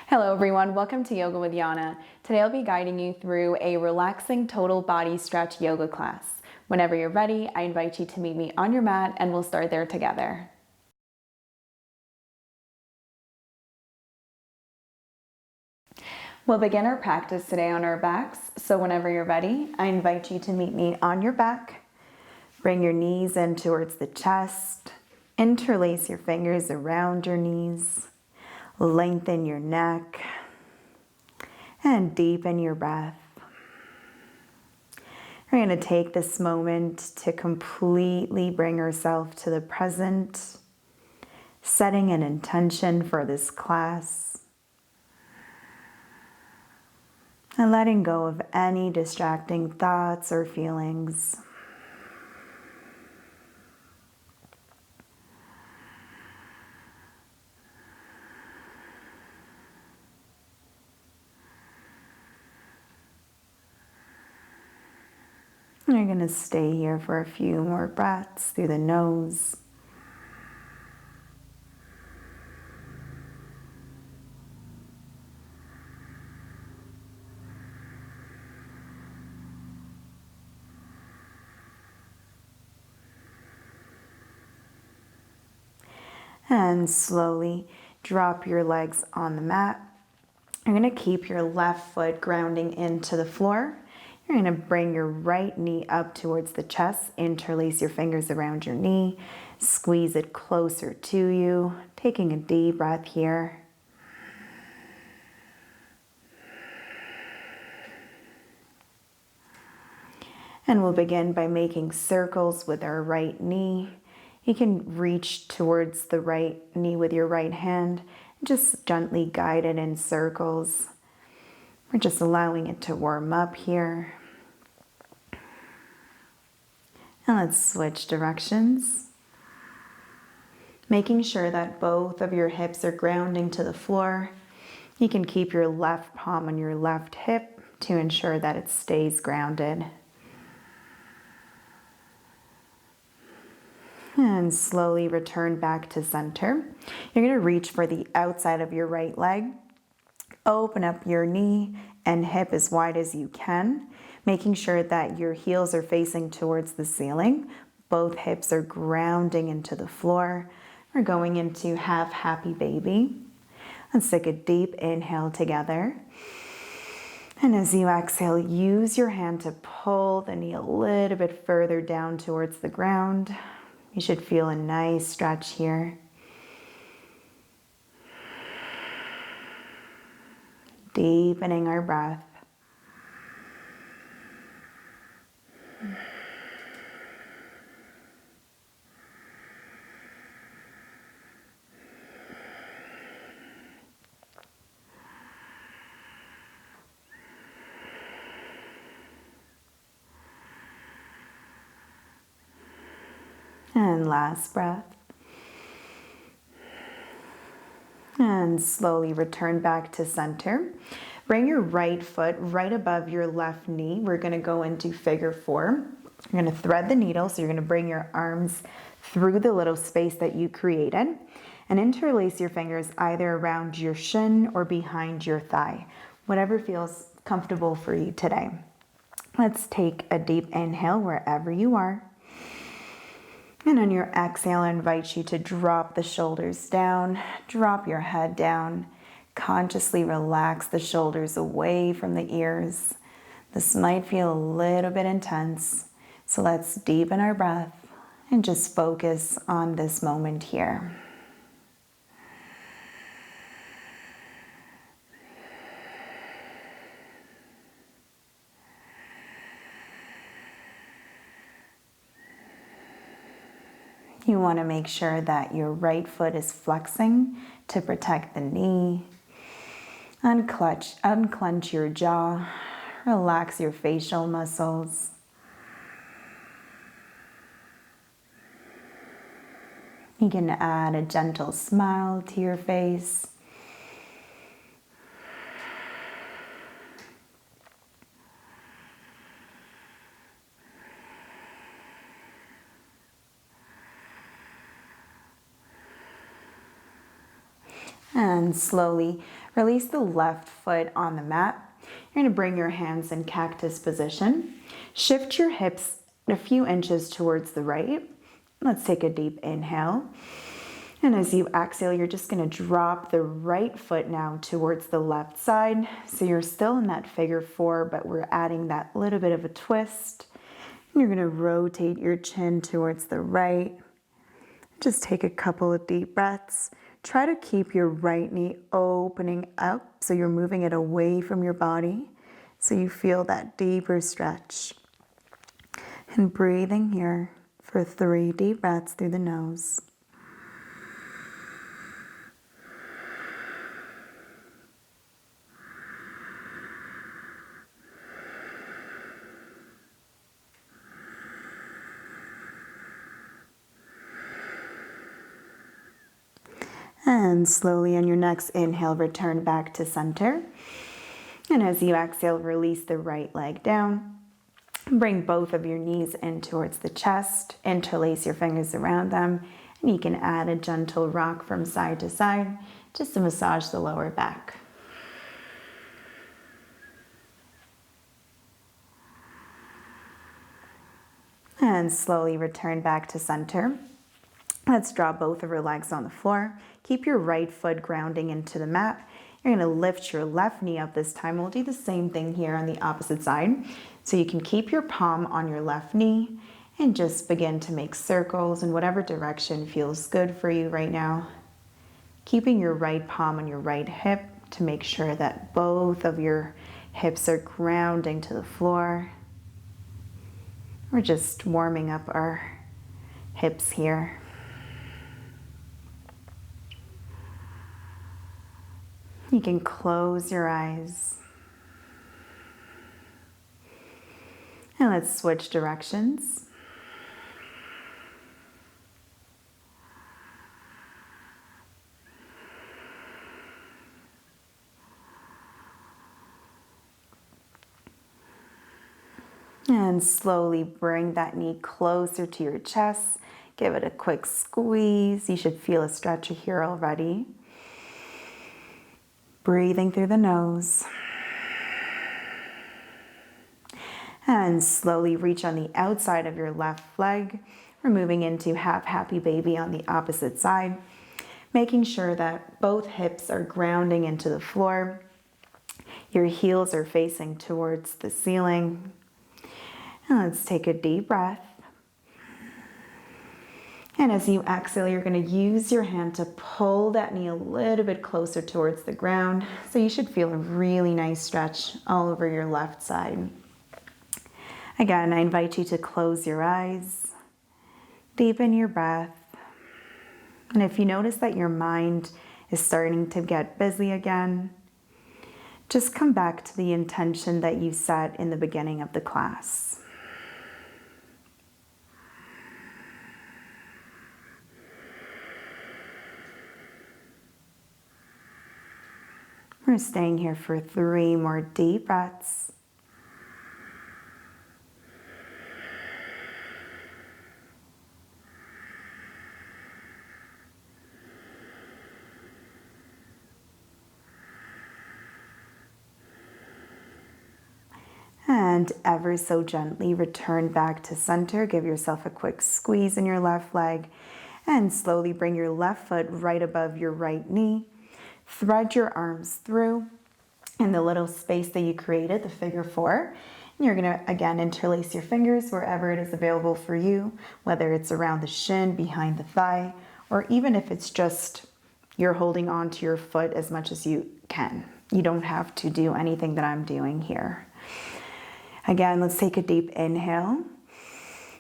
Hello everyone, welcome to Yoga with Yana. Today I'll be guiding you through a relaxing total body stretch yoga class. Whenever you're ready, I invite you to meet me on your mat and we'll start there together. We'll begin our practice today on our backs, so whenever you're ready, I invite you to meet me on your back. Bring your knees in towards the chest. Interlace your fingers around your knees. Lengthen your neck. And deepen your breath. We're going to take this moment to completely bring ourselves to the present, setting an intention for this class, and letting go of any distracting thoughts or feelings. You're going to stay here for a few more breaths through the nose. And slowly drop your legs on the mat. You're going to keep your left foot grounding into the floor. You're going to bring your right knee up towards the chest, interlace your fingers around your knee, squeeze it closer to you, taking a deep breath here. And we'll begin by making circles with our right knee. You can reach towards the right knee with your right hand, and just gently guide it in circles. We're just allowing it to warm up here. And let's switch directions. Making sure that both of your hips are grounding to the floor. You can keep your left palm on your left hip to ensure that it stays grounded. And slowly return back to center. You're going to reach for the outside of your right leg. Open up your knee and hip as wide as you can, making sure that your heels are facing towards the ceiling. Both hips are grounding into the floor. We're going into half happy baby. Let's take a deep inhale together. And as you exhale, use your hand to pull the knee a little bit further down towards the ground. You should feel a nice stretch here. Deepening our breath. And last breath. And slowly return back to center. Bring your right foot right above your left knee. We're going to go into figure four. You're going to thread the needle, so you're going to bring your arms through the little space that you created and interlace your fingers either around your shin or behind your thigh, whatever feels comfortable for you today. Let's take a deep inhale wherever you are. And on your exhale, I invite you to drop the shoulders down, drop your head down, consciously relax the shoulders away from the ears. This might feel a little bit intense, so let's deepen our breath and just focus on this moment here. You want to make sure that your right foot is flexing to protect the knee. Unclench your jaw. Relax your facial muscles. You can add a gentle smile to your face. And slowly release the left foot on the mat. You're going to bring your hands in cactus position. Shift your hips a few inches towards the right. Let's take a deep inhale. And as you exhale, you're just going to drop the right foot now towards the left side. So you're still in that figure four, but we're adding that little bit of a twist. And you're going to rotate your chin towards the right. Just take a couple of deep breaths. Try to keep your right knee opening up so you're moving it away from your body so you feel that deeper stretch. And breathing here for 3 deep breaths through the nose. And slowly on your next inhale, return back to center. And as you exhale, release the right leg down. Bring both of your knees in towards the chest. Interlace your fingers around them. And you can add a gentle rock from side to side just to massage the lower back. And slowly return back to center. Let's draw both of your legs on the floor. Keep your right foot grounding into the mat. You're going to lift your left knee up this time. We'll do the same thing here on the opposite side. So you can keep your palm on your left knee and just begin to make circles in whatever direction feels good for you right now. Keeping your right palm on your right hip to make sure that both of your hips are grounding to the floor. We're just warming up our hips here. You can close your eyes. And let's switch directions. And slowly bring that knee closer to your chest. Give it a quick squeeze. You should feel a stretch here already. Breathing through the nose. And slowly reach on the outside of your left leg. We're moving into half happy baby on the opposite side. Making sure that both hips are grounding into the floor. Your heels are facing towards the ceiling. And let's take a deep breath. And as you exhale, you're going to use your hand to pull that knee a little bit closer towards the ground. So you should feel a really nice stretch all over your left side. Again, I invite you to close your eyes, deepen your breath. And if you notice that your mind is starting to get busy again, just come back to the intention that you set in the beginning of the class. We're staying here for 3 more deep breaths. And ever so gently return back to center. Give yourself a quick squeeze in your left leg and slowly bring your left foot right above your right knee. Thread your arms through in the little space that you created, the figure 4. And you're going to, again, interlace your fingers wherever it is available for you, whether it's around the shin, behind the thigh, or even if it's just you're holding on to your foot as much as you can. You don't have to do anything that I'm doing here. Again, let's take a deep inhale.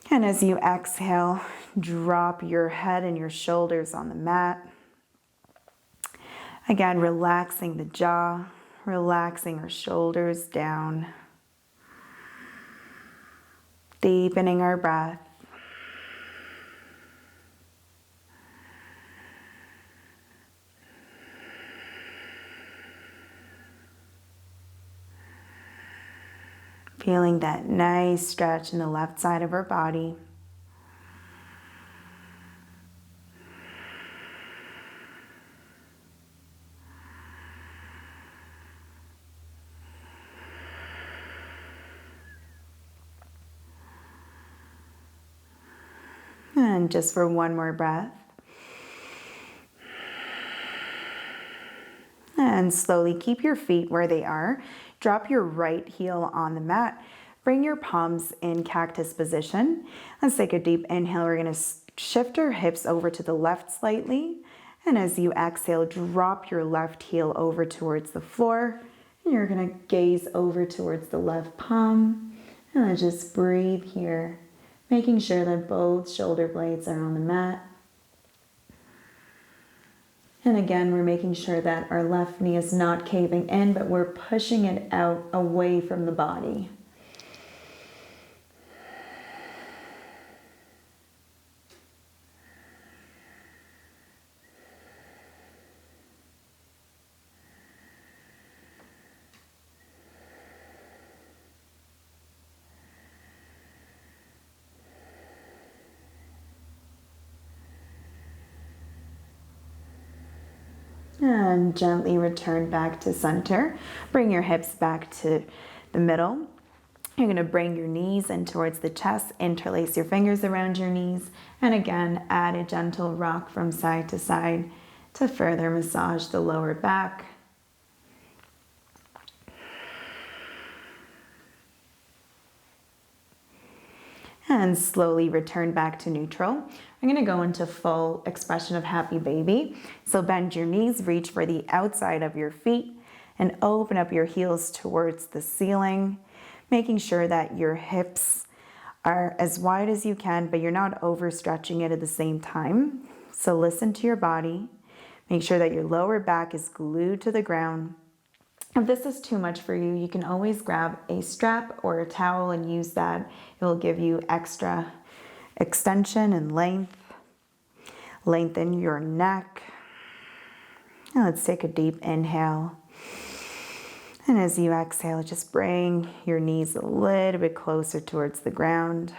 And as you exhale, drop your head and your shoulders on the mat. Again, relaxing the jaw, relaxing our shoulders down, deepening our breath. Feeling that nice stretch in the left side of our body. And just for one more breath. And slowly keep your feet where they are. Drop your right heel on the mat. Bring your palms in cactus position. Let's take a deep inhale. We're going to shift our hips over to the left slightly. And as you exhale, drop your left heel over towards the floor. And you're going to gaze over towards the left palm. And then just breathe here, making sure that both shoulder blades are on the mat. And again, we're making sure that our left knee is not caving in, but we're pushing it out away from the body. And gently return back to center. Bring your hips back to the middle. You're going to bring your knees in towards the chest, interlace your fingers around your knees, and again, add a gentle rock from side to side to further massage the lower back. And slowly return back to neutral. I'm going to go into full expression of happy baby. So bend your knees, reach for the outside of your feet, and open up your heels towards the ceiling, making sure that your hips are as wide as you can, but you're not overstretching it at the same time. So listen to your body. Make sure that your lower back is glued to the ground. If this is too much for you, you can always grab a strap or a towel and use that. It will give you extra extension and length. Lengthen your neck. And let's take a deep inhale. And as you exhale, just bring your knees a little bit closer towards the ground.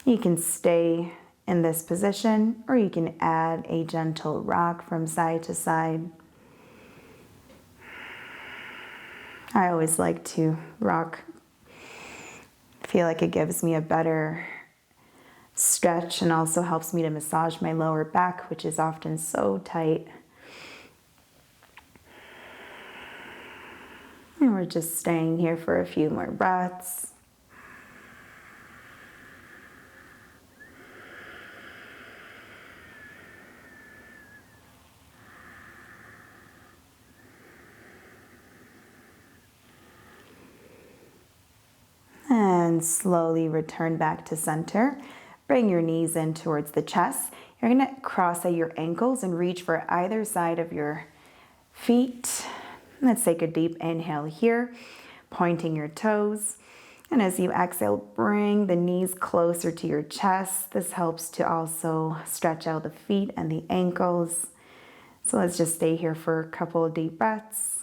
You can stay in this position, or you can add a gentle rock from side to side. I always like to rock. I feel like it gives me a better stretch and also helps me to massage my lower back, which is often so tight. And we're just staying here for a few more breaths. And slowly return back to center. Bring your knees in towards the chest. You're going to cross at your ankles and reach for either side of your feet. Let's take a deep inhale here, pointing your toes. And as you exhale, bring the knees closer to your chest. This helps to also stretch out the feet and the ankles. So let's just stay here for a couple of deep breaths.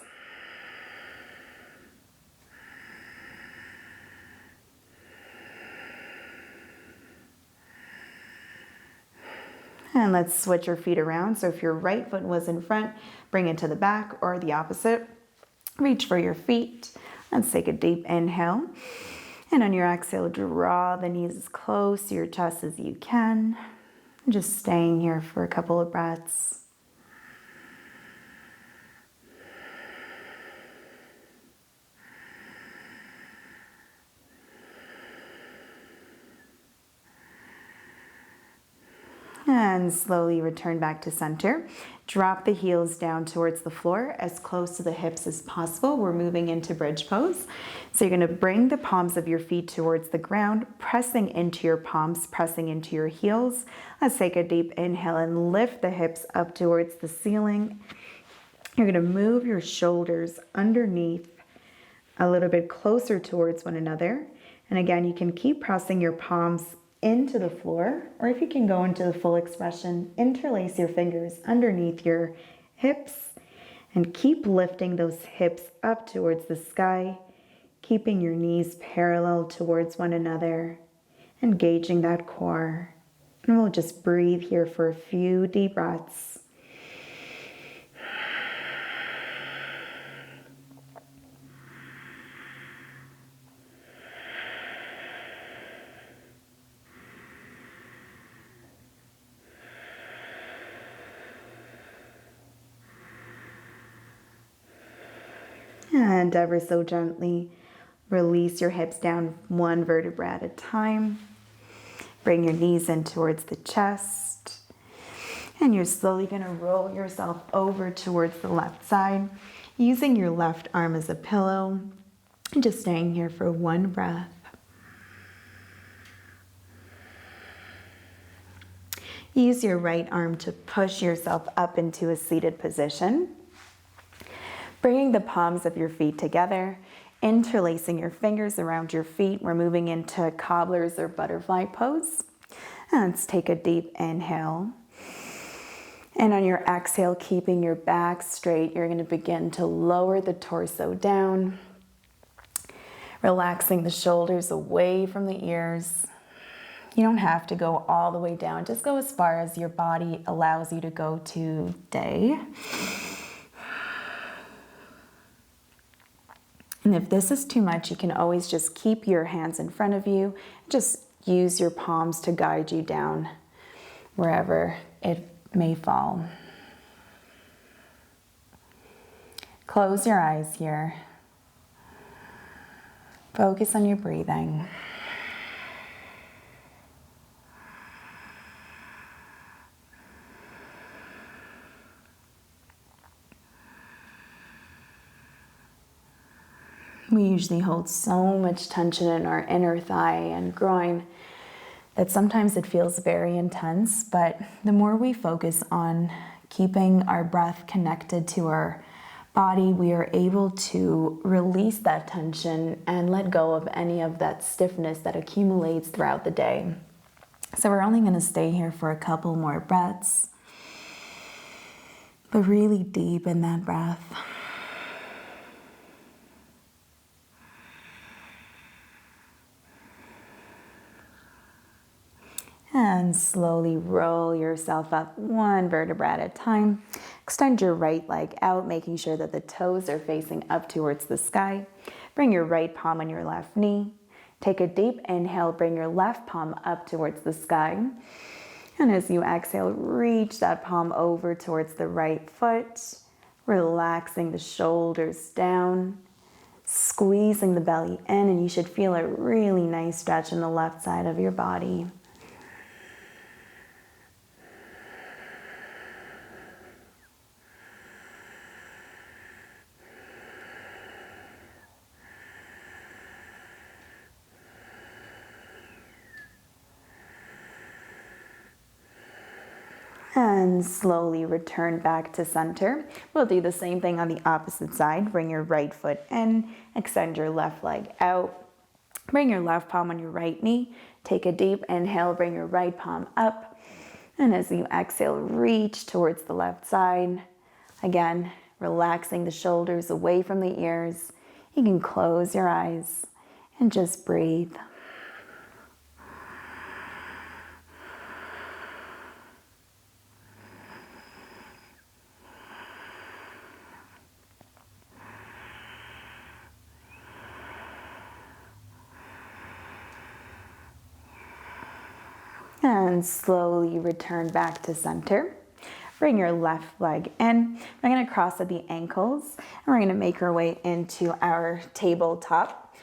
And let's switch your feet around. So if your right foot was in front, bring it to the back, or the opposite. Reach for your feet. Let's take a deep inhale. And on your exhale, draw the knees as close to your chest as you can. Just staying here for a couple of breaths. And slowly return back to center. Drop the heels down towards the floor as close to the hips as possible. We're moving into bridge pose. So you're going to bring the palms of your feet towards the ground, pressing into your palms, pressing into your heels. Let's take a deep inhale and lift the hips up towards the ceiling. You're going to move your shoulders underneath a little bit closer towards one another. And again, you can keep pressing your palms into the floor, or if you can go into the full expression, interlace your fingers underneath your hips and keep lifting those hips up towards the sky, keeping your knees parallel towards one another, engaging that core. And we'll just breathe here for a few deep breaths. And ever so gently release your hips down one vertebra at a time. Bring your knees in towards the chest. And you're slowly going to roll yourself over towards the left side, using your left arm as a pillow. And just staying here for one breath. Use your right arm to push yourself up into a seated position. Bringing the palms of your feet together, interlacing your fingers around your feet. We're moving into cobblers or butterfly pose. And let's take a deep inhale. And on your exhale, keeping your back straight, you're going to begin to lower the torso down, relaxing the shoulders away from the ears. You don't have to go all the way down. Just go as far as your body allows you to go today. And if this is too much, you can always just keep your hands in front of you. Just use your palms to guide you down wherever it may fall. Close your eyes here. Focus on your breathing. We usually hold so much tension in our inner thigh and groin that sometimes it feels very intense, but the more we focus on keeping our breath connected to our body, we are able to release that tension and let go of any of that stiffness that accumulates throughout the day. So we're only going to stay here for a couple more breaths, but really deep in that breath. And slowly roll yourself up one vertebra at a time. Extend your right leg out, making sure that the toes are facing up towards the sky. Bring your right palm on your left knee. Take a deep inhale, bring your left palm up towards the sky. And as you exhale, reach that palm over towards the right foot, relaxing the shoulders down, squeezing the belly in, and you should feel a really nice stretch in the left side of your body. And slowly return back to center. We'll do the same thing on the opposite side. Bring your right foot in, extend your left leg out. Bring your left palm on your right knee. Take a deep inhale, bring your right palm up. And as you exhale, reach towards the left side. Again, relaxing the shoulders away from the ears. You can close your eyes and just breathe. And slowly return back to center. Bring your left leg in. We're going to cross at the ankles, and we're going to make our way into our tabletop,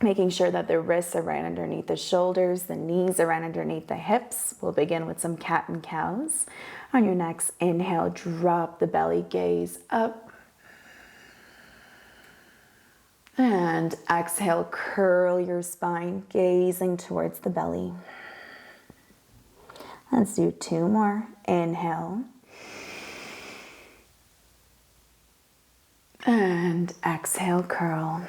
making sure that the wrists are right underneath the shoulders, the knees are right underneath the hips. We'll begin with some cat and cows. On your next inhale, drop the belly, gaze up. And exhale, curl your spine, gazing towards the belly. Let's do two more. Inhale. And exhale, curl.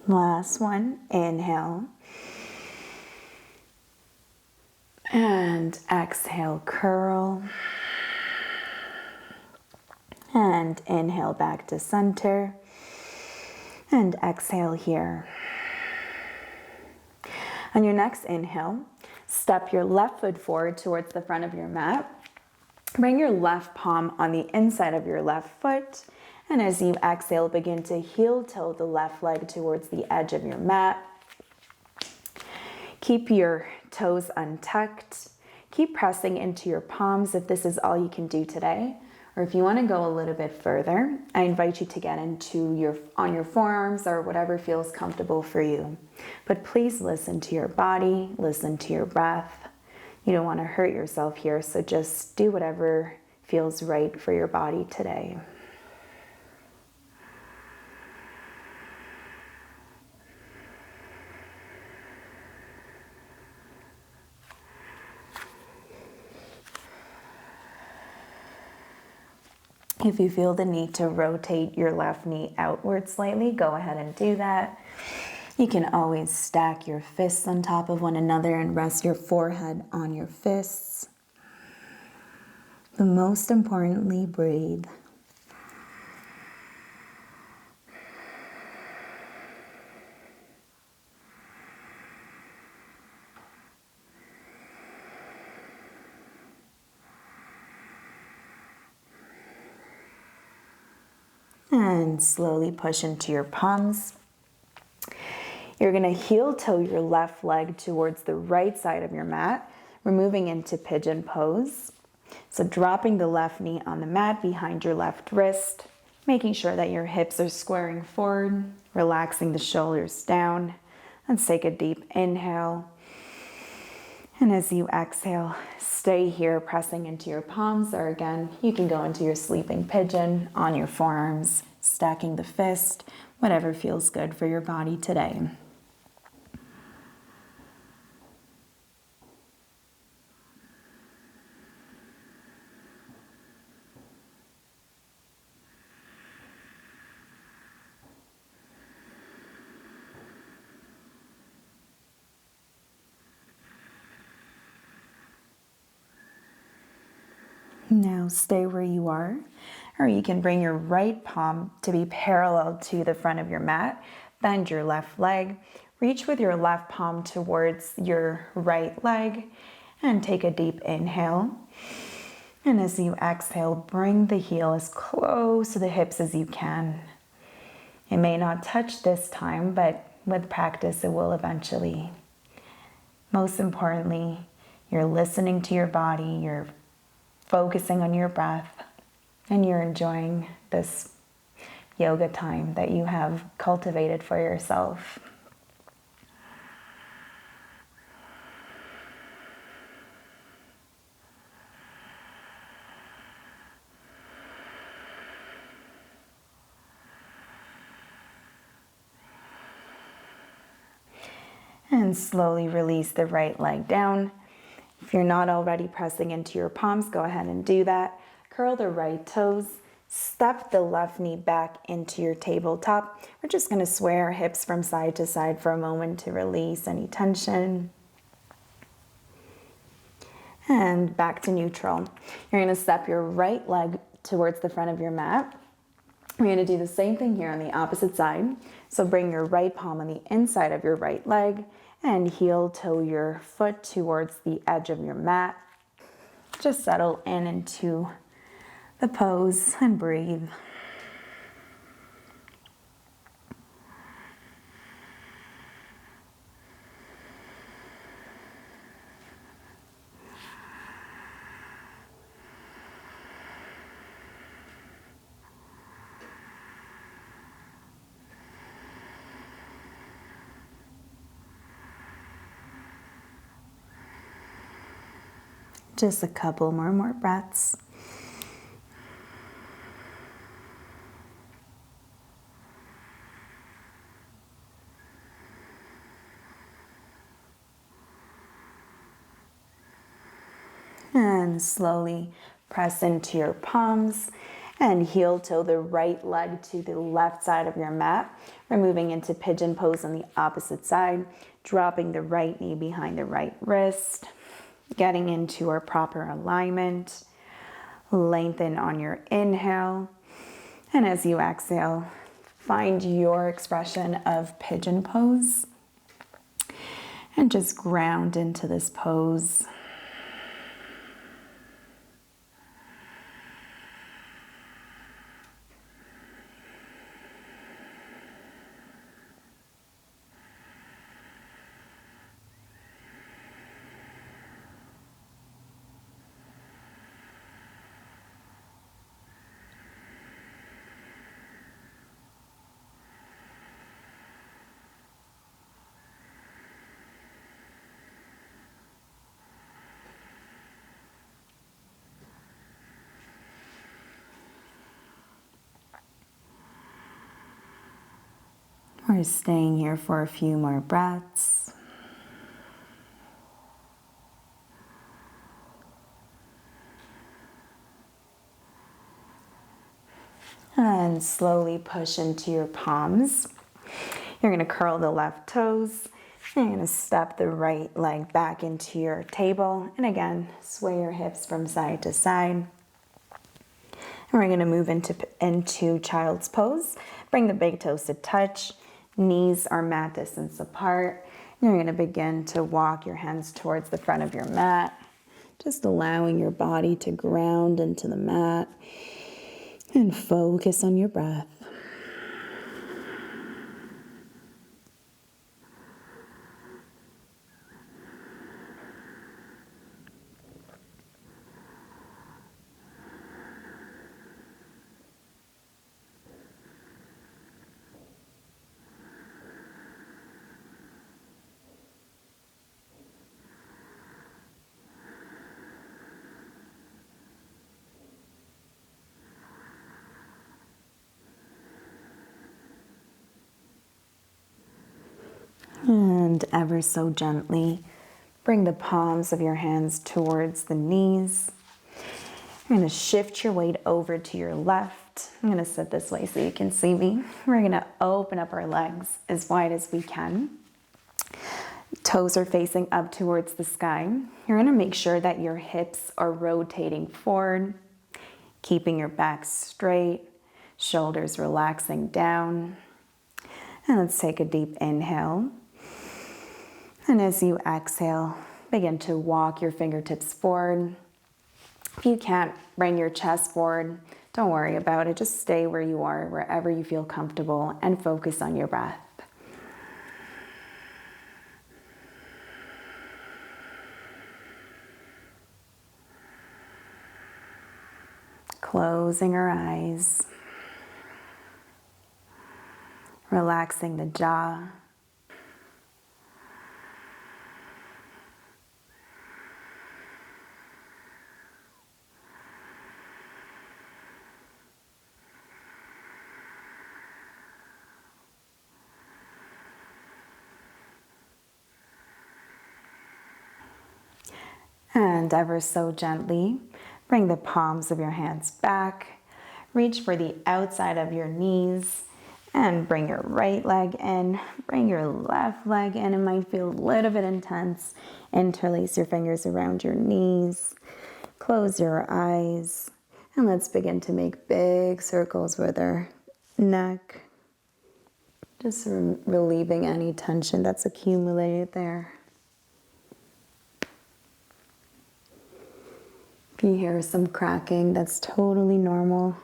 Last one. Inhale. And exhale, curl. And inhale back to center. And exhale here. On your next inhale, step your left foot forward towards the front of your mat. Bring your left palm on the inside of your left foot. And as you exhale, begin to heel toe the left leg towards the edge of your mat. Keep your toes untucked. Keep pressing into your palms if this is all you can do today. Or if you want to go a little bit further, I invite you to get on your forearms or whatever feels comfortable for you. But please listen to your body, listen to your breath. You don't want to hurt yourself here, so just do whatever feels right for your body today. If you feel the need to rotate your left knee outward slightly, go ahead and do that. You can always stack your fists on top of one another and rest your forehead on your fists. But most importantly, breathe. And slowly push into your palms. You're going to heel toe your left leg towards the right side of your mat. We're moving into pigeon pose. So dropping the left knee on the mat behind your left wrist, making sure that your hips are squaring forward, relaxing the shoulders down. Let's take a deep inhale. And as you exhale, stay here pressing into your palms, or again, you can go into your sleeping pigeon on your forearms, stacking the fist, whatever feels good for your body today. Now stay where you are, or you can bring your right palm to be parallel to the front of your mat. Bend your left leg, reach with your left palm towards your right leg, and take a deep inhale. And as you exhale, bring the heel as close to the hips as you can. It may not touch this time, but with practice, it will eventually. Most importantly, you're listening to your body, you're focusing on your breath, and you're enjoying this yoga time that you have cultivated for yourself. And slowly release the right leg down. If you're not already pressing into your palms, go ahead and do that. Curl the right toes. Step the left knee back into your tabletop. We're just going to sway our hips from side to side for a moment to release any tension. And back to neutral. You're going to step your right leg towards the front of your mat. We're going to do the same thing here on the opposite side. So bring your right palm on the inside of your right leg and heel toe your foot towards the edge of your mat. Just settle into the pose and breathe. Just a couple more breaths. And slowly press into your palms and heel toe the right leg to the left side of your mat. We're moving into pigeon pose on the opposite side, dropping the right knee behind the right wrist, getting into our proper alignment. Lengthen on your inhale. And as you exhale, find your expression of pigeon pose and just ground into this pose. We're staying here for a few more breaths. And slowly push into your palms. You're going to curl the left toes. You're going to step the right leg back into your table. And again, sway your hips from side to side. And we're going to move into child's pose. Bring the big toes to touch. Knees are mat distance apart. And you're going to begin to walk your hands towards the front of your mat. Just allowing your body to ground into the mat. And focus on your breath. And ever so gently, bring the palms of your hands towards the knees. You're going to shift your weight over to your left. I'm going to sit this way so you can see me. We're going to open up our legs as wide as we can. Toes are facing up towards the sky. You're going to make sure that your hips are rotating forward, keeping your back straight, shoulders relaxing down. And let's take a deep inhale. And as you exhale, begin to walk your fingertips forward. If you can't bring your chest forward, don't worry about it. Just stay where you are, wherever you feel comfortable, and focus on your breath. Closing our eyes. Relaxing the jaw. And ever so gently, bring the palms of your hands back. Reach for the outside of your knees and bring your right leg in. Bring your left leg in. It might feel a little bit intense. Interlace your fingers around your knees. Close your eyes. And let's begin to make big circles with our neck. Just relieving any tension that's accumulated there. If you hear some cracking, that's totally normal.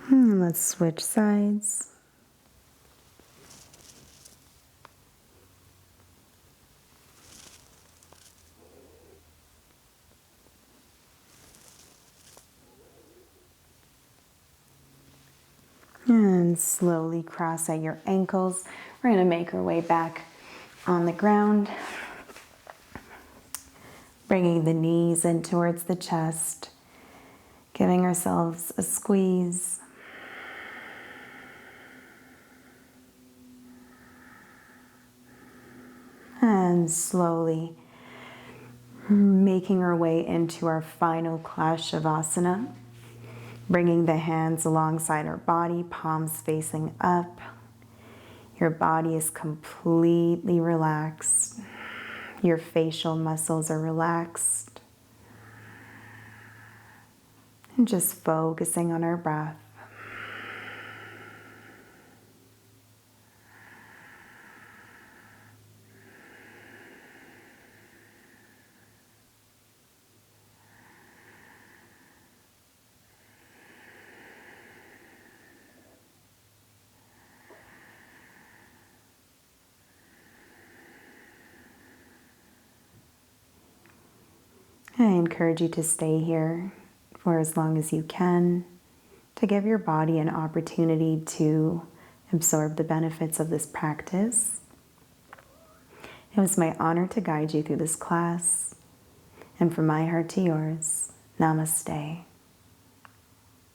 And let's switch sides. And slowly cross at your ankles. We're going to make our way back on the ground. Bringing the knees in towards the chest. Giving ourselves a squeeze. And slowly making our way into our final class Savasana. Bringing the hands alongside our body, palms facing up. Your body is completely relaxed. Your facial muscles are relaxed. And just focusing on our breath. I encourage you to stay here for as long as you can, to give your body an opportunity to absorb the benefits of this practice. It was my honor to guide you through this class, and from my heart to yours, Namaste.